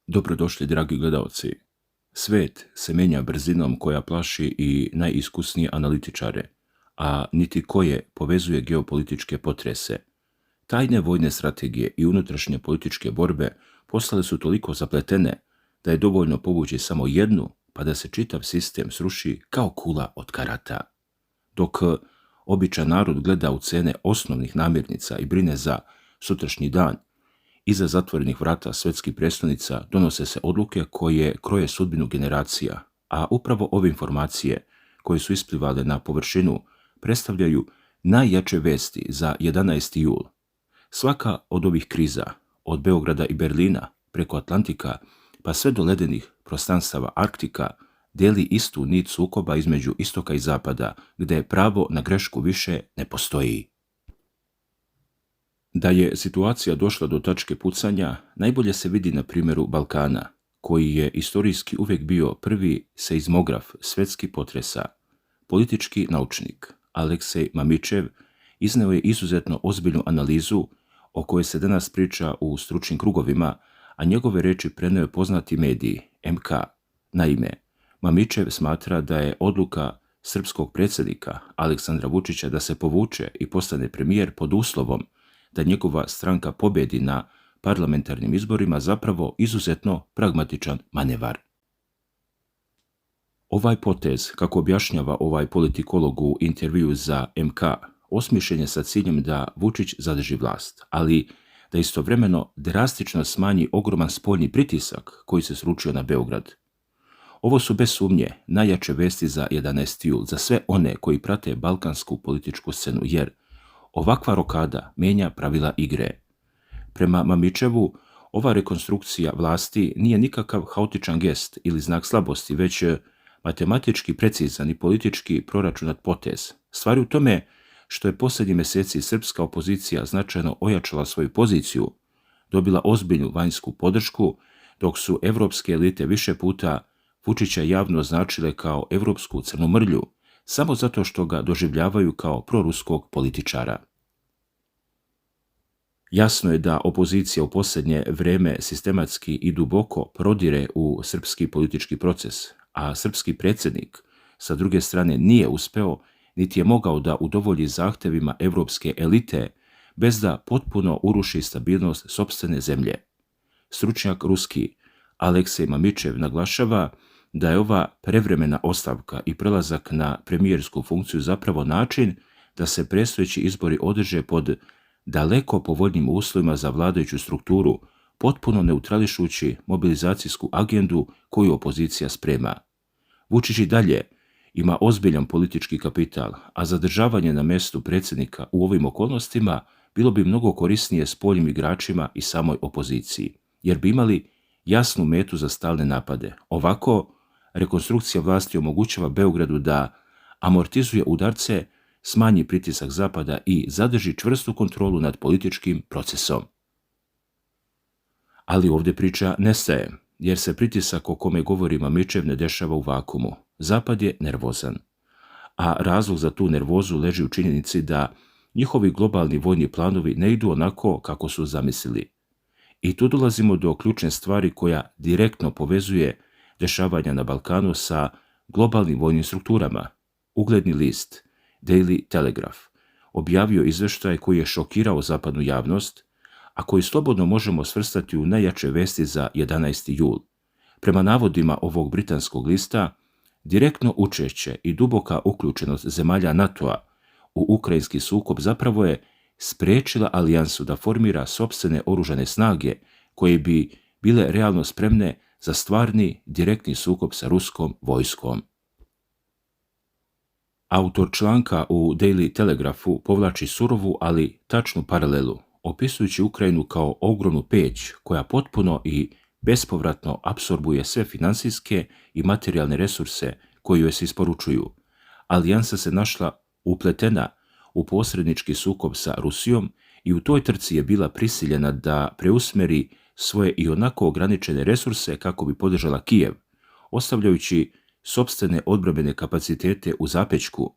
Dobrodošli, dragi gledalci. Svet se menja brzinom koja plaši i najiskusnije analitičare, a niti koje povezuje geopolitičke potrese. Tajne vojne strategije i unutrašnje političke borbe postale su toliko zapletene da je dovoljno povući samo jednu, pa da se čitav sistem sruši kao kula od karata. Dok običan narod gleda u cene osnovnih namirnica i brine za sutrašnji dan, iza zatvorenih vrata svetskih predstavnica donose se odluke koje kroje sudbinu generacija, a upravo ove informacije koje su isplivale na površinu predstavljaju najjače vesti za 11. jul. Svaka od ovih kriza, od Beograda i Berlina preko Atlantika pa sve do ledenih prostranstava Arktika, deli istu nit sukoba između istoka i zapada, gde pravo na grešku više ne postoji. Da je situacija došla do tačke pucanja, najbolje se vidi na primjeru Balkana, koji je istorijski uvijek bio prvi seizmograf svetskih potresa. Politički naučnik Aleksej Mamićev izneo je izuzetno ozbiljnu analizu o kojoj se danas priča u stručnim krugovima, a njegove reči preneo je poznati mediji MK. Naime, Mamićev smatra da je odluka srpskog predsjednika Aleksandra Vučića da se povuče i postane premijer pod uslovom da njegova stranka pobjedi na parlamentarnim izborima zapravo izuzetno pragmatičan manevar. Ovaj potez, kako objašnjava ovaj politikolog u intervju za MK, osmišljen je sa ciljem da Vučić zadrži vlast, ali da istovremeno drastično smanji ogroman spoljni pritisak koji se sručio na Beograd. Ovo su bez sumnje najjače vesti za 11. jul, za sve one koji prate balkansku političku scenu, jer ovakva rokada menja pravila igre. Prema Mamićevu, ova rekonstrukcija vlasti nije nikakav haotičan gest ili znak slabosti, već matematički precizan i politički proračunat potez. Stvar je u tome što je posljednjih mjeseci srpska opozicija značajno ojačala svoju poziciju, dobila ozbiljnu vanjsku podršku, dok su evropske elite više puta Vučića javno označile kao evropsku crnu mrlju, samo zato što ga doživljavaju kao proruskog političara. Jasno je da opozicija u posljednje vrijeme sistematski i duboko prodire u srpski politički proces, a srpski predsjednik sa druge strane nije uspeo niti je mogao da udovolji zahtevima evropske elite bez da potpuno uruši stabilnost sopstvene zemlje. Stručnjak ruski Aleksej Mamićev naglašava da je ova prevremena ostavka i prelazak na premijersku funkciju zapravo način da se predstojeći izbori održe pod daleko povoljnijim uslovima za vladajuću strukturu, potpuno neutrališući mobilizacijsku agendu koju opozicija sprema. Vučić i dalje ima ozbiljan politički kapital, a zadržavanje na mjestu predsjednika u ovim okolnostima bilo bi mnogo korisnije spoljnim igračima i samoj opoziciji, jer bi imali jasnu metu za stalne napade. Ovako, rekonstrukcija vlasti omogućava Beogradu da amortizuje udarce, smanji pritisak zapada i zadrži čvrstu kontrolu nad političkim procesom. Ali ovdje priča nestaje, jer se pritisak o kome govori Mamićev ne dešava u vakumu. Zapad je nervozan, a razlog za tu nervozu leži u činjenici da njihovi globalni vojni planovi ne idu onako kako su zamislili. I tu dolazimo do ključne stvari koja direktno povezuje dešavanja na Balkanu sa globalnim vojnim strukturama. Ugledni list Daily Telegraph objavio izveštaj koji je šokirao zapadnu javnost, a koji slobodno možemo svrstati u najjače vesti za 11. jul. Prema navodima ovog britanskog lista, direktno učešće i duboka uključenost zemalja NATO-a u ukrajinski sukob zapravo je spriječila alijansu da formira sopstvene oružane snage koje bi bile realno spremne za stvarni direktni sukob sa ruskom vojskom. Autor članka u Daily Telegraphu povlači surovu, ali tačnu paralelu, opisujući Ukrajinu kao ogromnu peć koja potpuno i bespovratno apsorbuje sve financijske i materijalne resurse koji joj se isporučuju. Alijansa se našla upletena u posrednički sukob sa Rusijom i u toj trci je bila prisiljena da preusmeri svoje i onako ograničene resurse kako bi podržala Kijev, ostavljajući sopstvene odbrambene kapacitete u zapećku.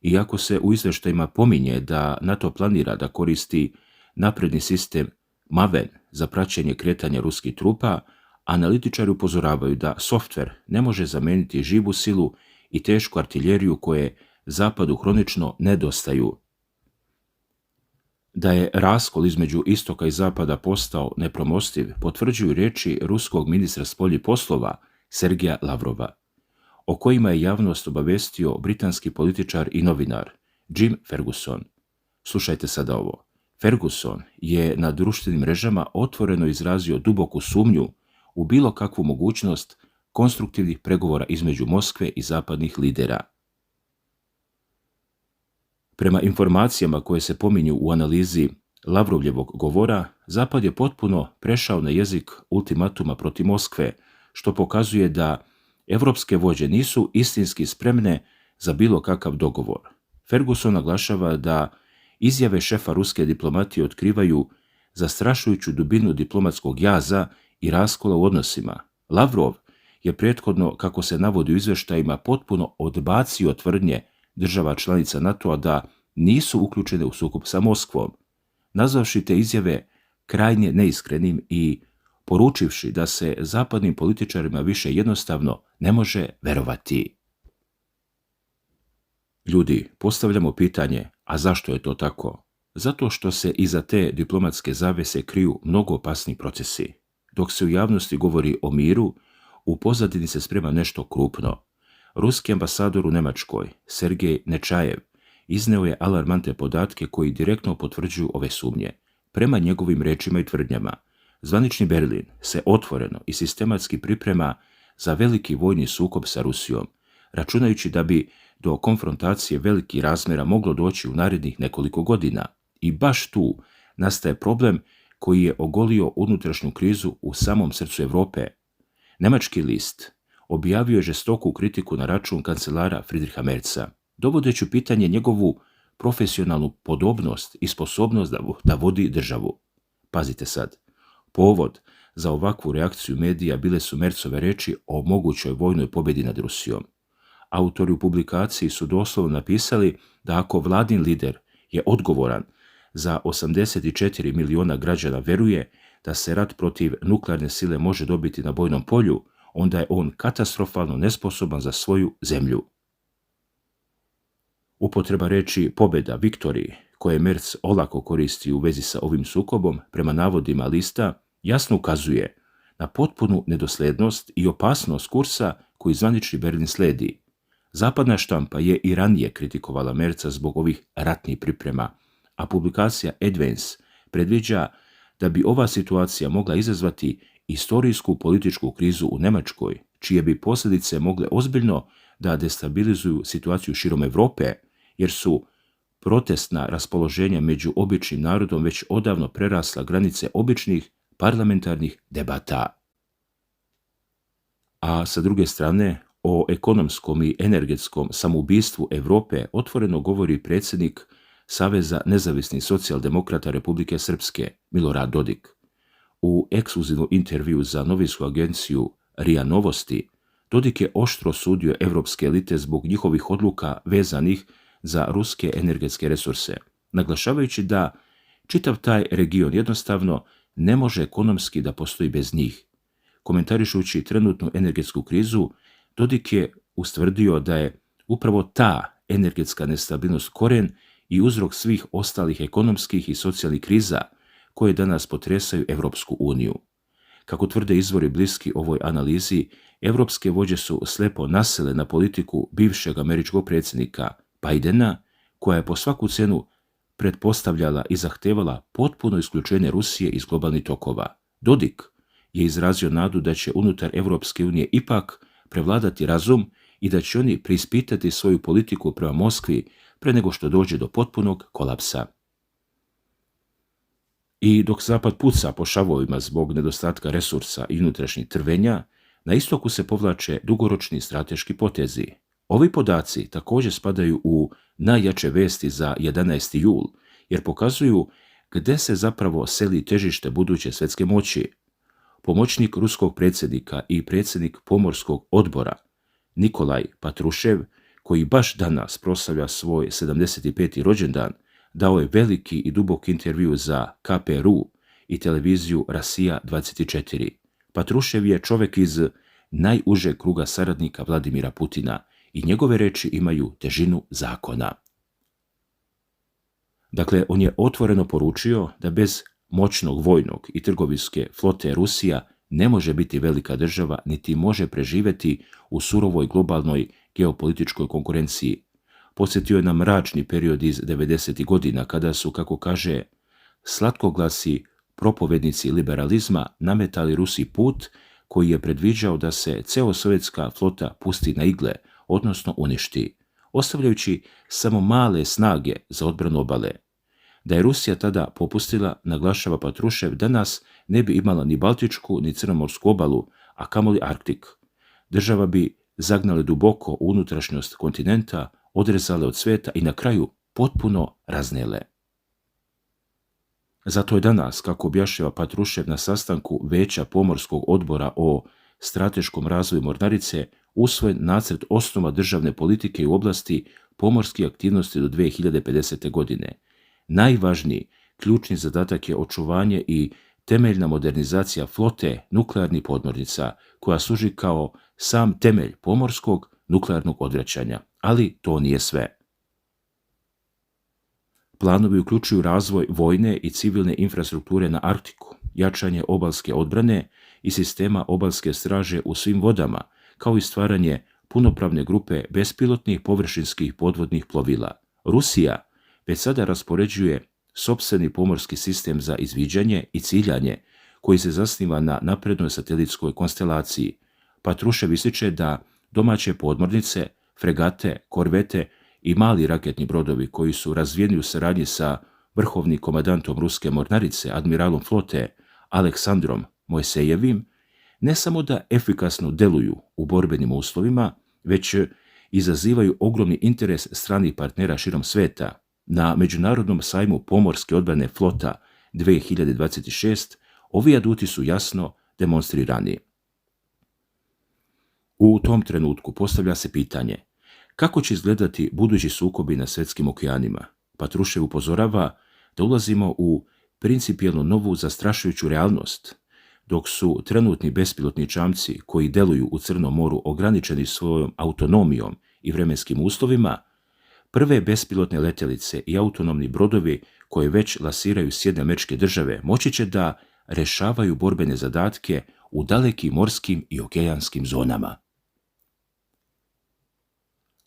Iako se u izveštajima pominje da NATO planira da koristi napredni sistem Maven za praćenje kretanja ruskih trupa, Analitičari upozoravaju da softver ne može zameniti živu silu i tešku artiljeriju koje Zapadu hronično nedostaju. Da je raskol između istoka i zapada postao nepremostiv, potvrđuju riječi ruskog ministra spoljnih poslova Sergeja Lavrova, o kojima je javnost obavestio britanski političar i novinar Jim Ferguson. Slušajte sada ovo. Ferguson je na društvenim mrežama otvoreno izrazio duboku sumnju u bilo kakvu mogućnost konstruktivnih pregovora između Moskve i zapadnih lidera. Prema informacijama koje se pominju u analizi Lavrovljevog govora, Zapad je potpuno prešao na jezik ultimatuma protiv Moskve, što pokazuje da evropske vođe nisu istinski spremne za bilo kakav dogovor. Ferguson naglašava da izjave šefa ruske diplomatije otkrivaju zastrašujuću dubinu diplomatskog jaza i raskola u odnosima. Lavrov je prethodno, kako se navodi u izvještajima, potpuno odbacio tvrdnje država članica NATO-a da nisu uključene u sukob sa Moskvom, nazvavši te izjave krajnje neiskrenim i poručivši da se zapadnim političarima više jednostavno ne može verovati. Ljudi, postavljamo pitanje, a zašto je to tako? Zato što se iza te diplomatske zavese kriju mnogo opasni procesi. Dok se u javnosti govori o miru, u pozadini se sprema nešto krupno. Ruski ambasador u Njemačkoj, Sergej Nečajev, izneo je alarmantne podatke koji direktno potvrđuju ove sumnje. Prema njegovim rečima i tvrdnjama, zvanični Berlin se otvoreno i sistematski priprema za veliki vojni sukob sa Rusijom, računajući da bi do konfrontacije velikih razmjera moglo doći u narednih nekoliko godina. I baš tu nastaje problem koji je ogolio unutrašnju krizu u samom srcu Europe. Nemački list objavio je žestoku kritiku na račun kancelara Friedricha Merza, dovodeći u pitanje njegovu profesionalnu podobnost i sposobnost da vodi državu. Pazite sad, povod za ovakvu reakciju medija bile su Merzove reči o mogućoj vojnoj pobjedi nad Rusijom. Autori u publikaciji su doslovno napisali da ako vladin lider je odgovoran za 84 miliona građana veruje da se rat protiv nuklearne sile može dobiti na bojnom polju, onda je on katastrofalno nesposoban za svoju zemlju. Upotreba riječi pobjeda, victory, koje Merz olako koristi u vezi sa ovim sukobom, prema navodima lista, jasno ukazuje na potpunu nedosljednost i opasnost kursa koji zvanični Berlin slijedi. Zapadna štampa je i ranije kritikovala Merza zbog ovih ratnih priprema, a publikacija Advance predviđa da bi ova situacija mogla izazvati istorijsku političku krizu u Njemačkoj, čije bi posljedice mogle ozbiljno da destabilizuju situaciju širom Europe, jer su protestna raspoloženja među običnim narodom već odavno prerasla granice običnih parlamentarnih debata. A sa druge strane, o ekonomskom i energetskom samoubistvu Europe otvoreno govori predsjednik Saveza nezavisnih socijaldemokrata Republike Srpske, Milorad Dodik. U ekskluzivnom intervju za novinsku agenciju RIA Novosti, Dodik je oštro sudio evropske elite zbog njihovih odluka vezanih za ruske energetske resurse, naglašavajući da čitav taj region jednostavno ne može ekonomski da postoji bez njih. Komentarišući trenutnu energetsku krizu, Dodik je ustvrdio da je upravo ta energetska nestabilnost korijen i uzrok svih ostalih ekonomskih i socijalnih kriza koje danas potresaju Europsku uniju. Kako tvrde izvori bliski ovoj analizi, evropske vođe su slepo nasele na politiku bivšeg američkog predsjednika Bidena, koja je po svaku cenu pretpostavljala i zahtevala potpuno isključenje Rusije iz globalnih tokova. Dodik je izrazio nadu da će unutar Europske unije ipak prevladati razum i da će oni preispitati svoju politiku prema Moskvi pre nego što dođe do potpunog kolapsa. I dok Zapad puca po šavovima zbog nedostatka resursa i unutrašnjih trvenja, na istoku se povlače dugoročni strateški potezi. Ovi podaci također spadaju u najjače vesti za 11. jul, jer pokazuju gde se zapravo seli težište buduće svjetske moći. Pomoćnik ruskog predsjednika i predsjednik pomorskog odbora Nikolaj Patrušev, koji baš danas proslavlja svoj 75. rođendan, dao je veliki i dubok intervju za KPRU i televiziju Rasija 24. Patrušev je čovjek iz najužeg kruga saradnika Vladimira Putina i njegove reči imaju težinu zakona. Dakle, on je otvoreno poručio da bez moćnog vojnog i trgovinske flote Rusija ne može biti velika država niti može preživjeti u surovoj globalnoj geopolitičkoj konkurenciji. Podsjetio je na mračni period iz 90. godina kada su, kako kaže, slatkoglasi propovednici liberalizma nametali Rusiji put koji je predviđao da se ceo sovjetska flota pusti na igle, odnosno uništi, ostavljajući samo male snage za odbranu obale. Da je Rusija tada popustila, naglašava Patrušev, danas ne bi imala ni Baltičku ni Crnomorsku obalu, a kamoli Arktik. Država bi zagnale duboko u unutrašnjost kontinenta, odrezale od sveta i na kraju potpuno raznele. Zato je danas, kako objašnjava Patrušev na sastanku Veća pomorskog odbora o strateškom razvoju mornarice, usvojen nacrt osnova državne politike u oblasti pomorskih aktivnosti do 2050. godine. Najvažniji ključni zadatak je očuvanje i temeljna modernizacija flote nuklearnih podmornica, koja služi kao sam temelj pomorskog nuklearnog odvraćanja. Ali to nije sve. Planovi uključuju razvoj vojne i civilne infrastrukture na Arktiku, jačanje obalske odbrane i sistema obalske straže u svim vodama, kao i stvaranje punopravne grupe bespilotnih površinskih podvodnih plovila. Rusija već sada raspoređuje sopstveni pomorski sistem za izviđanje i ciljanje, koji se zasniva na naprednoj satelitskoj konstelaciji. Patrušev ističe da domaće podmornice, fregate, korvete i mali raketni brodovi koji su razvijeni u saradnji sa vrhovnim komandantom ruske mornarice, admiralom flote Aleksandrom Mojsejevim, ne samo da efikasno deluju u borbenim uslovima, već izazivaju ogromni interes stranih partnera širom sveta. Na Međunarodnom sajmu pomorske odbrane flota 2026 ovi aduti su jasno demonstrirani. U tom trenutku postavlja se pitanje kako će izgledati budući sukobi na svjetskim okeanima. Patrušev upozorava da ulazimo u principijelno novu zastrašujuću realnost, dok su trenutni bespilotni čamci koji deluju u Crnom moru ograničeni svojom autonomijom i vremenskim uslovima, prve bespilotne letjelice i autonomni brodovi koje već lasiraju Sjedinjene Američke Države moći će da rešavaju borbene zadatke u dalekim morskim i okeanskim zonama.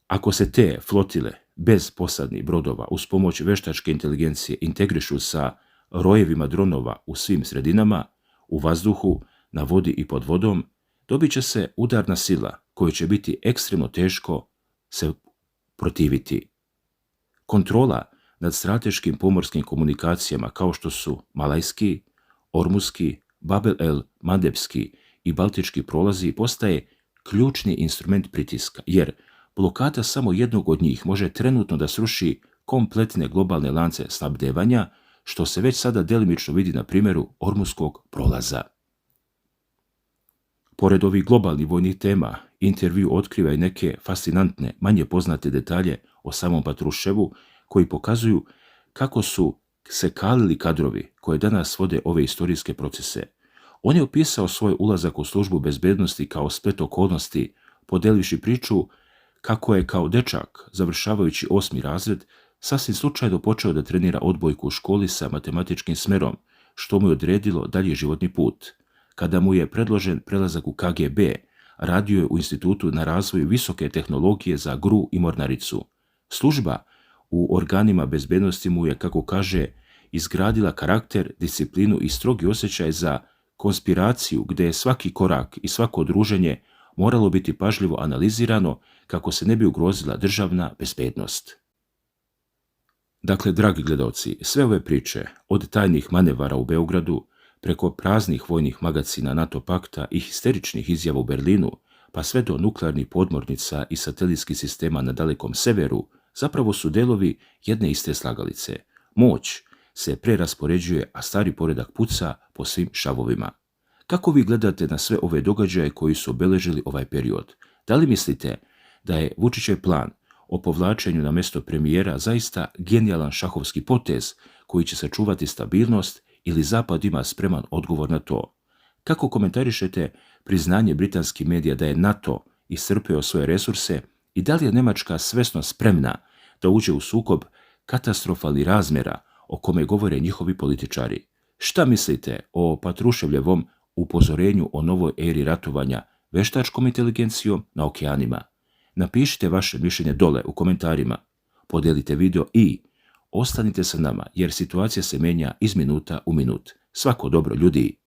Ako se te flotile bez posadnih brodova uz pomoć veštačke inteligencije integrišu sa rojevima dronova u svim sredinama, u vazduhu, na vodi i pod vodom, dobit će se udarna sila koju će biti ekstremno teško se protiviti. Kontrola nad strateškim pomorskim komunikacijama kao što su Malajski, Ormuski, Babel el Mandebski i Baltički prolazi postaje ključni instrument pritiska, jer blokada samo jednog od njih može trenutno da sruši kompletne globalne lance snabdevanja, što se već sada delimično vidi na primjeru Ormuskog prolaza. Pored ovih globalnih vojnih tema, intervju otkriva i neke fascinantne, manje poznate detalje o samom Patruševu, koji pokazuju kako su se kalili kadrovi koje danas vode ove istorijske procese. On je opisao svoj ulazak u službu bezbednosti kao splet okolnosti, podelivši priču kako je kao dečak, završavajući 8. razred, sasvim slučajno počeo da trenira odbojku u školi sa matematičkim smerom, što mu je odredilo dalji životni put. Kada mu je predložen prelazak u KGB, radio je u institutu na razvoju visoke tehnologije za GRU i mornaricu. Služba u organima bezbednosti mu je, kako kaže, izgradila karakter, disciplinu i strogi osjećaj za konspiraciju, gdje je svaki korak i svako druženje moralo biti pažljivo analizirano kako se ne bi ugrozila državna bezbednost. Dakle, dragi gledalci, sve ove priče, od tajnih manevara u Beogradu, preko praznih vojnih magacina NATO pakta i histeričnih izjava u Berlinu, pa sve do nuklearnih podmornica i satelitskih sistema na dalekom severu, zapravo su delovi jedne iste slagalice. Moć se preraspoređuje, a stari poredak puca po svim šavovima. Kako vi gledate na sve ove događaje koji su obeležili ovaj period? Da li mislite da je Vučićev plan o povlačenju na mjesto premijera zaista genijalan šahovski potez koji će sačuvati stabilnost, ili Zapad ima spreman odgovor na to? Kako komentarišete priznanje britanskih medija da je NATO iscrpio svoje resurse i da li je Njemačka svesno spremna da uđe u sukob katastrofalnih razmjera o kome govore njihovi političari? Šta mislite o Patruševljevom upozorenju o novoj eri ratovanja veštačkom inteligencijom na okeanima? Napišite vaše mišljenje dole u komentarima, podijelite video i ostanite sa nama jer situacija se menja iz minuta u minut. Svako dobro ljudi!